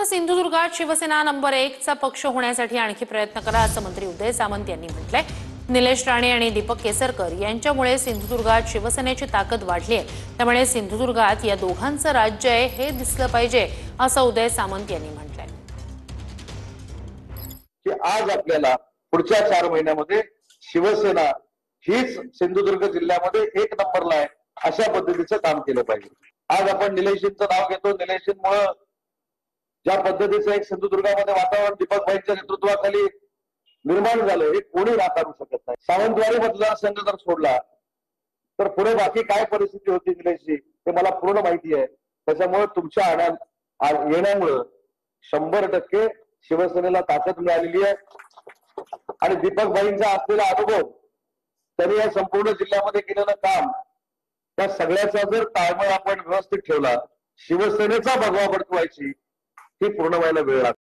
तर सिंधुदुर्गात शिवसेना नंबर 1 चा पक्ष होण्यासाठी आणखी प्रयत्न करा असं मंत्री उदय सामंत यांनी म्हटलंय। निलेश राणे आणि दीपक केसरकर यांच्यामुळे सिंधुदुर्गात शिवसेनेची ताकद वाढली आहे। त्यामुळे सिंधुदुर्गात या दोघांचं राज्य आहे हे दिसलं पाहिजे असं उदय सामंत यांनी म्हटलंय। की आज आपल्याला पुढच्या 4 महिन्यामध्ये शिवसेना हीच सिंधुदुर्ग जिल्ह्यामध्ये 1 नंबरला आहे अशा पद्धतीचं काम केलं पाहिजे। आज आपण निलेशजींचं नाव घेतो। निलेशजींमुळे ज्या पद्धतीचं एक सिंधुदुर्गामध्ये वातावरण दीपक भाईंच्या नेतृत्वाखाली निर्माण झालं हे कोणी नाकारू शकत नाही। सावंतवाडी मतदारसंघ जर सोडला तर पुढे बाकी काय परिस्थिती होती निलेशजी हे मला पूर्ण माहिती आहे। त्याच्यामुळे तुमच्या येण्यामुळे 100% शिवसेनेला ताकद मिळालेली आहे आणि दीपक भाईंचा असलेला अनुभव त्यांनी या संपूर्ण जिल्ह्यामध्ये केलेलं काम त्या सगळ्याचा जर ताळमेळ आपण व्यवस्थित ठेवला शिवसेनेचा भगवा बडकवायची ही पूर्ण व्हायला वेळ लागतो।